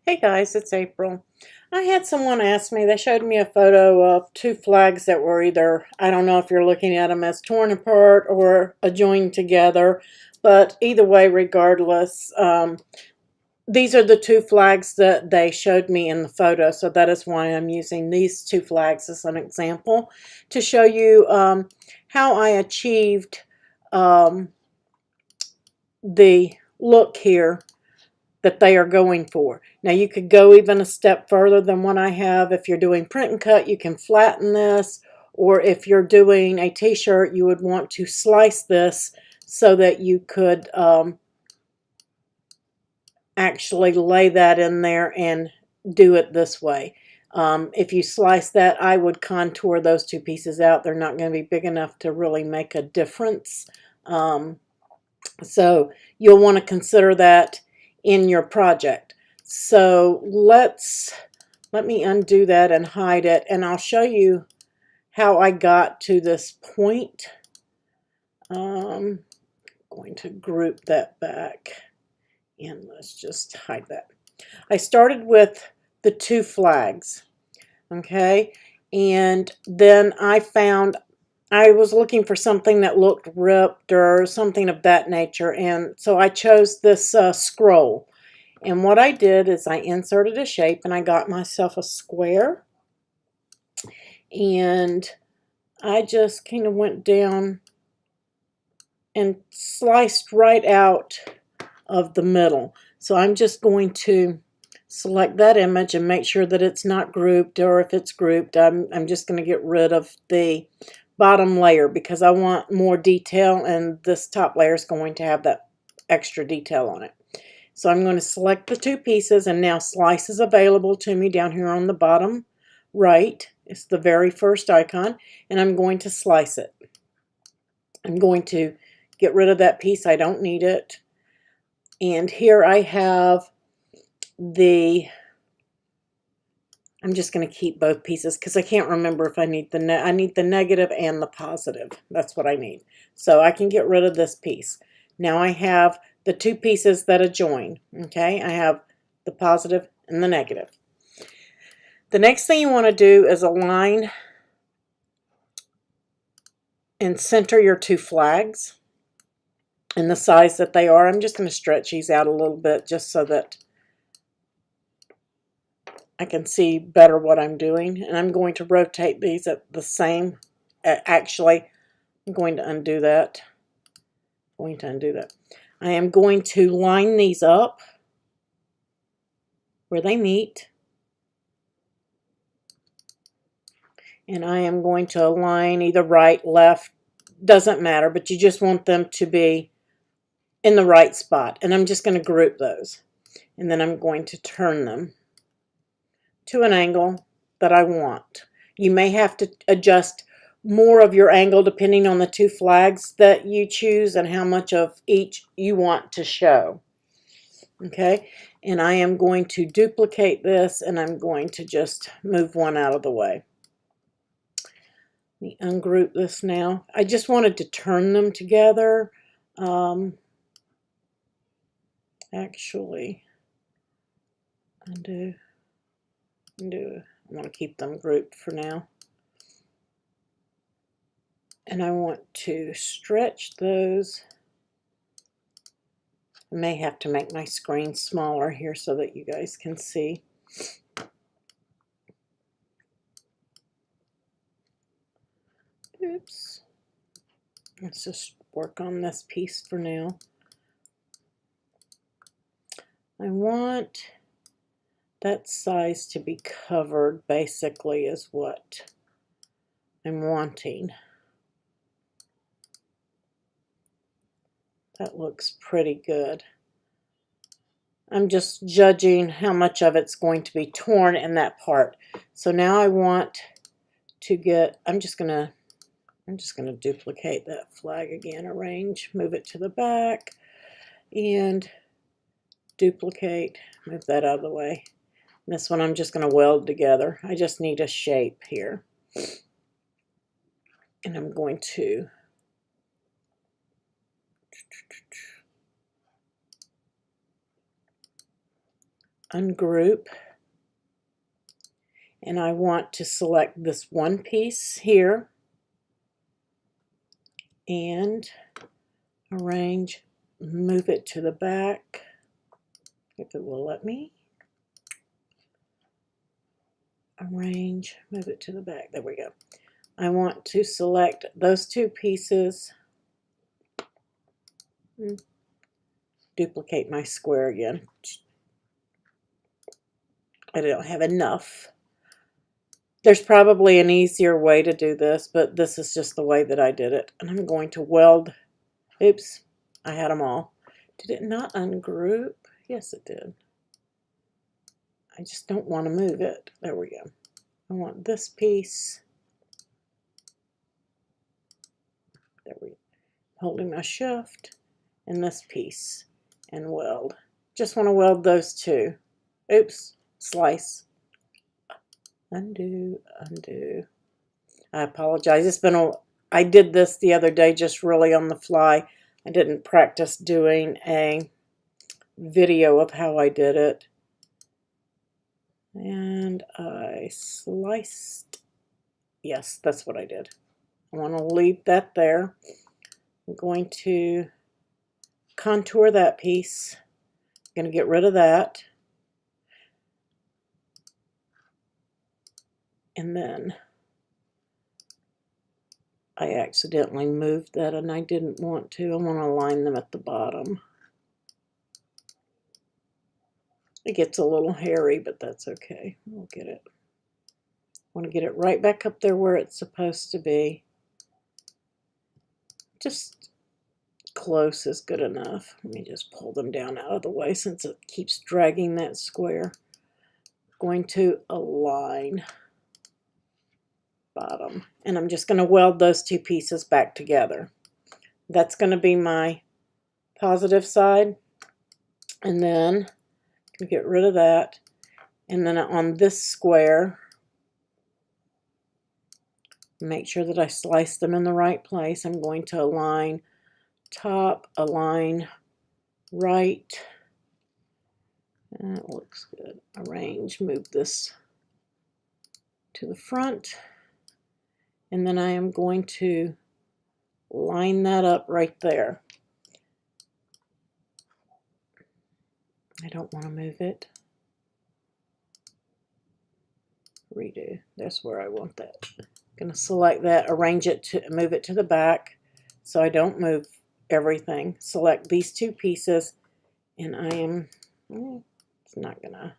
Hey guys, it's April. I had someone ask me, they showed me a photo of two flags that were either, I don't know if you're looking at them as torn apart or joined together, but either way, regardless, these are the two flags that they showed me in the photo, so that is why I'm using these two flags as an example to show you how I achieved the look here that they are going for. Now you could go even a step further than what I have. If you're doing print and cut, you can flatten this, or if you're doing a t-shirt, you would want to slice this so that you could actually lay that in there and do it this way. If you slice that, I would contour those two pieces out. They're not going to be big enough to really make a difference. So you'll want to consider that in your project. So let me undo that and hide it, and I'll show you how I got to this point. I'm going to group that back, and let's just hide that. I started with the two flags, okay, and then I was looking for something that looked ripped or something of that nature, and so I chose this scroll. And what I did is I inserted a shape and I got myself a square, and I just kind of went down and sliced right out of the middle. So I'm just going to select that image and make sure that it's not grouped, or if it's grouped, I'm just going to get rid of the bottom layer because I want more detail, and this top layer is going to have that extra detail on it. So I'm going to select the two pieces, and now slice is available to me down here on the bottom right. It's the very first icon, and I'm going to slice it. I'm going to get rid of that piece. I don't need it. And here I have I'm just going to keep both pieces because I can't remember if I need I need the negative and the positive. That's what I need. So I can get rid of this piece. Now I have the two pieces that adjoin. Okay, I have the positive and the negative. The next thing you want to do is align and center your two flags in the size that they are. I'm just going to stretch these out a little bit just so that I can see better what I'm doing. And I'm going to rotate these at the same. Actually, I'm going to undo that. I am going to line these up where they meet. And I am going to align either right, left, doesn't matter, but you just want them to be in the right spot. And I'm just going to group those. And then I'm going to turn them to an angle that I want. You may have to adjust more of your angle depending on the two flags that you choose and how much of each you want to show. Okay, and I am going to duplicate this, and I'm going to just move one out of the way. Let me ungroup this now. I just wanted to turn them together. Actually, undo. I want to keep them grouped for now. And I want to stretch those. I may have to make my screen smaller here so that you guys can see. Oops. Let's just work on this piece for now. I want that size to be covered, basically, is what I'm wanting. That looks pretty good. I'm just judging how much of it's going to be torn in that part. So now I want to get, I'm just gonna duplicate that flag again, arrange, move it to the back, and duplicate, move that out of the way. This one I'm just going to weld together. I just need a shape here. And I'm going to ungroup, and I want to select this one piece here and arrange, move it to the back, if it will let me. Arrange, move it to the back. There we go. I want to select those two pieces. Duplicate my square again. I don't have enough. There's probably an easier way to do this, but this is just the way that I did it. And I'm going to weld. Oops, I had them all. Did it not ungroup? Yes, it did. I just don't want to move it. There we go. I want this piece. There we go. Holding my shift, and this piece, and weld. Just want to weld those two. Oops, slice. Undo, undo. I apologize. It's been I did this the other day just really on the fly. I didn't practice doing a video of how I did it. And I sliced. Yes, that's what I did. I want to leave that there. I'm going to contour that piece. I'm going to get rid of that. And then I accidentally moved that and I didn't want to. I want to align them at the bottom. It gets a little hairy, but that's okay. We'll get it. I want to get it right back up there where it's supposed to be. Just close is good enough. Let me just pull them down out of the way since it keeps dragging that square. Going to align bottom, and I'm just going to weld those two pieces back together. That's going to be my positive side, and then get rid of that, and then on this square, make sure that I slice them in the right place. I'm going to align top, align right. That looks good. Arrange, move this to the front. And then I am going to line that up right there. I don't want to move it. Redo. That's where I want that. I'm going to select that, arrange it to move it to the back so I don't move everything. Select these two pieces, and I am, it's not going to,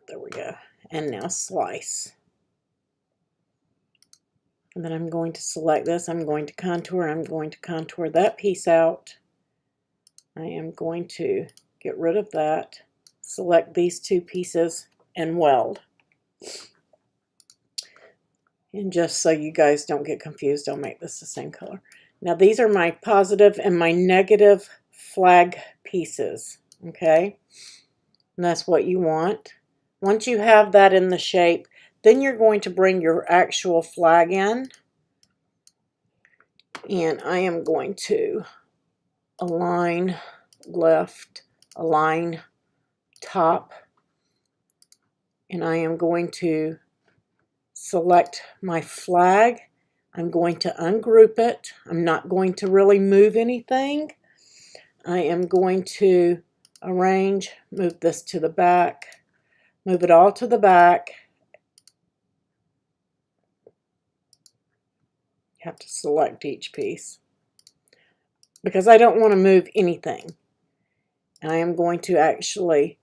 there we go. And now slice. And then I'm going to select this. I'm going to contour. I'm going to contour that piece out. I am going to get rid of that. Select these two pieces and weld. And just so you guys don't get confused, I'll make this the same color. Now these are my positive and my negative flag pieces. Okay? And that's what you want. Once you have that in the shape, then you're going to bring your actual flag in, and I am going to align left, align top, and I am going to select my flag. I'm going to ungroup it. I'm not going to really move anything. I am going to arrange, move this to the back, move it all to the back. Have to select each piece because I don't want to move anything. I am going to actually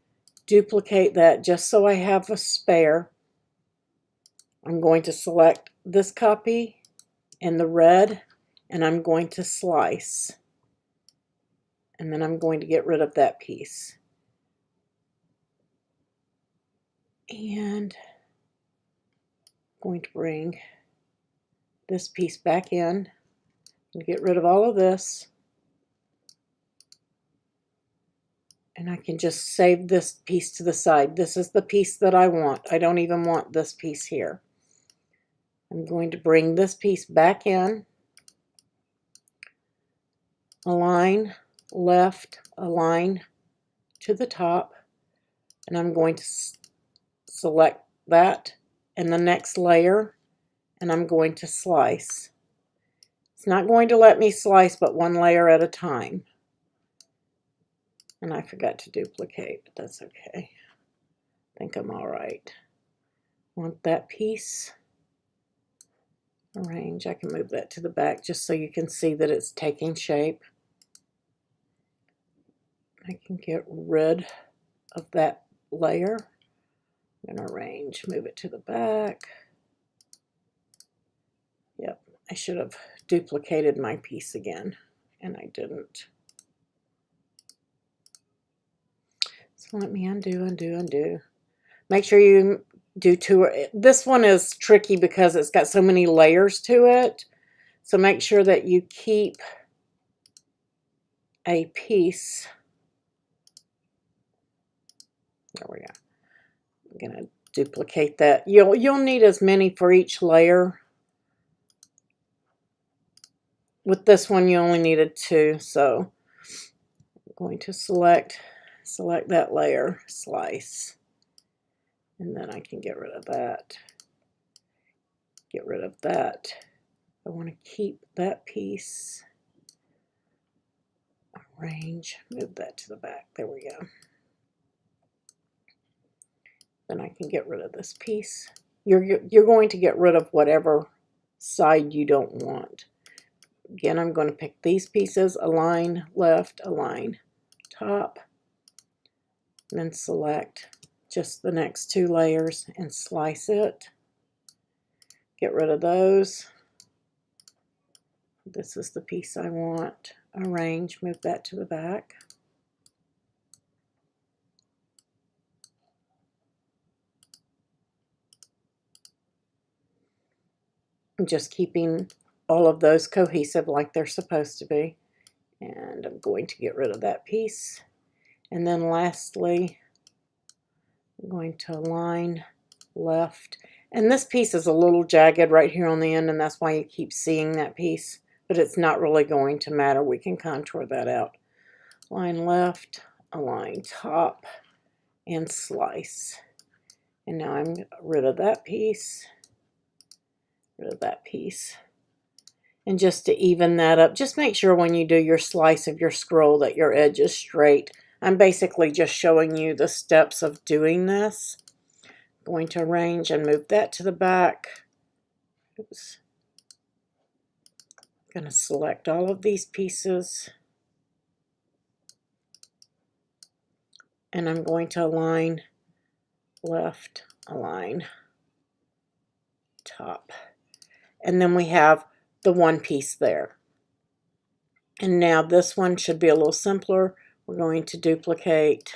duplicate that just so I have a spare. I'm going to select this copy in the red, and I'm going to slice, and then I'm going to get rid of that piece. And I'm going to bring this piece back in and get rid of all of this, and I can just save this piece to the side. This is the piece that I want. I don't even want this piece here. I'm going to bring this piece back in, align left, align to the top, and I'm going to select that and the next layer, and I'm going to slice. It's not going to let me slice but one layer at a time. And I forgot to duplicate, but that's okay. I think I'm all right. Want that piece. Arrange. I can move that to the back just so you can see that it's taking shape. I can get rid of that layer. I'm going to arrange, move it to the back. Yep, I should have duplicated my piece again, and I didn't. So let me undo. Make sure you do two. This one is tricky because it's got so many layers to it. So make sure that you keep a piece. There we go. I'm going to duplicate that. You'll need as many for each layer. With this one, you only needed 2, so I'm going to select that layer, slice, and then I can get rid of that. Get rid of that. I want to keep that piece. Arrange, move that to the back. There we go. Then I can get rid of this piece. You're going to get rid of whatever side you don't want. Again, I'm going to pick these pieces, align left, align top, and then select just the next 2 layers and slice it. Get rid of those. This is the piece I want. Arrange, move that to the back. I'm just keeping all of those cohesive like they're supposed to be. And I'm going to get rid of that piece. And then lastly, I'm going to align left. And this piece is a little jagged right here on the end, and that's why you keep seeing that piece. But it's not really going to matter. We can contour that out. Line left, align top, and slice. And now I'm rid of that piece. Rid of that piece. And just to even that up, just make sure when you do your slice of your scroll that your edge is straight. I'm basically just showing you the steps of doing this. Going to arrange and move that to the back. Oops. I'm going to select all of these pieces. And I'm going to align left, align top. And then we have the one piece there. And now this one should be a little simpler. We're going to duplicate,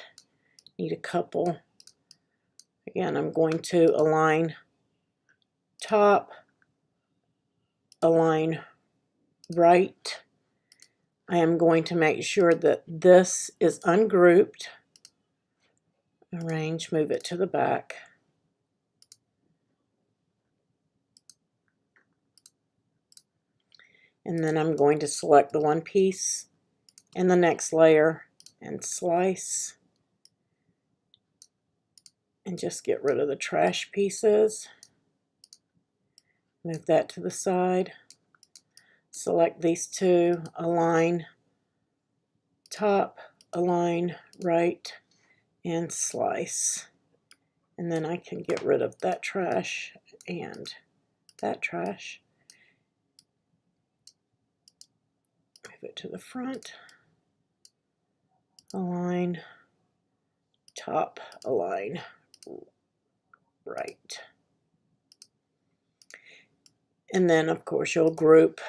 need a couple. Again, I'm going to align top, align right. I am going to make sure that this is ungrouped. Arrange, move it to the back. And then I'm going to select the one piece and the next layer and slice. And just get rid of the trash pieces. Move that to the side. Select these 2, align top, align right, and slice. And then I can get rid of that trash and that trash. Move it to the front. Align top, align right. And then of course you'll group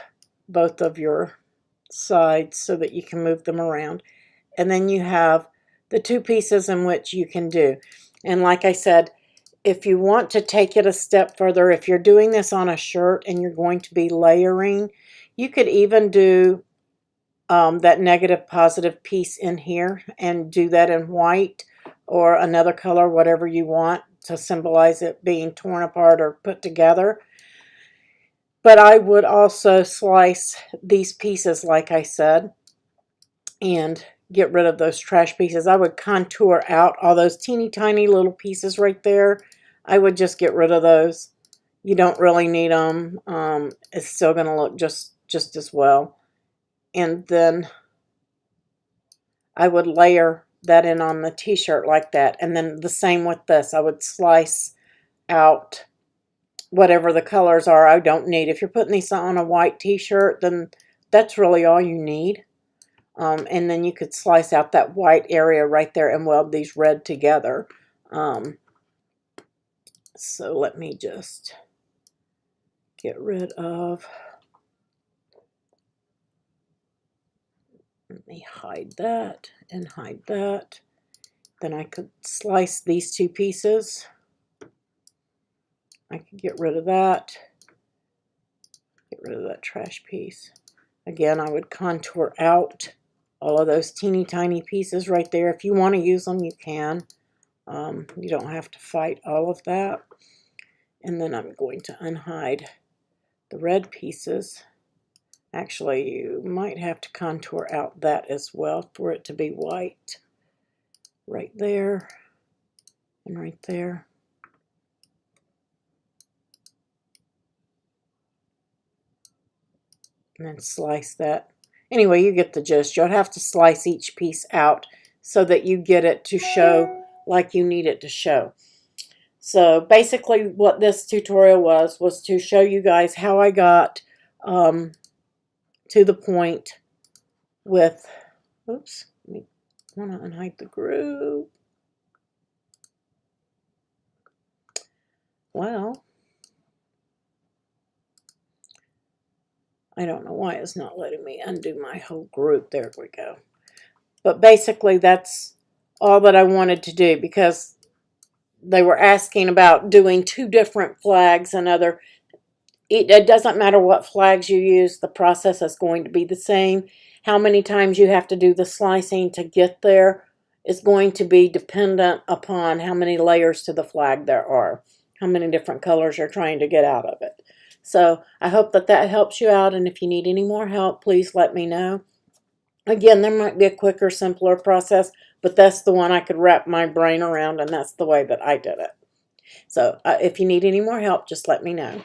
both of your sides so that you can move them around. And then you have the 2 pieces in which you can do. And like I said, if you want to take it a step further, if you're doing this on a shirt and you're going to be layering, you could even do that negative positive piece in here and do that in white or another color, whatever you want to symbolize it being torn apart or put together. But I would also slice these pieces like I said and get rid of those trash pieces. I would contour out all those teeny tiny little pieces right there. I would just get rid of those. You don't really need them. It's still going to look just as well. And then I would layer that in on the t-shirt like that. And then the same with this. I would slice out whatever the colors are I don't need. If you're putting these on a white t-shirt, then that's really all you need. And then you could slice out that white area right there and weld these red together. So let me just get rid of, let me hide that and hide that. Then I could slice these two pieces. I could get rid of that. Get rid of that trash piece. Again, I would contour out all of those teeny tiny pieces right there. If you want to use them, you can. You don't have to fight all of that. And then I'm going to unhide the red pieces. Actually, you might have to contour out that as well for it to be white. Right there and right there. And then slice that. Anyway, you get the gist. You'll have to slice each piece out so that you get it to show like you need it to show. So basically what this tutorial was to show you guys how I got to the point with, oops, I want to unhide the groove. Well, I don't know why it's not letting me undo my whole group. There we go. But basically that's all that I wanted to do, because they were asking about doing 2 different flags and other. It doesn't matter what flags you use. The process is going to be the same. How many times you have to do the slicing to get there is going to be dependent upon how many layers to the flag there are. How many different colors you're trying to get out of it. So I hope that helps you out, and if you need any more help, please let me know. Again, there might be a quicker, simpler process, but that's the one I could wrap my brain around, and that's the way that I did it. So if you need any more help, just let me know.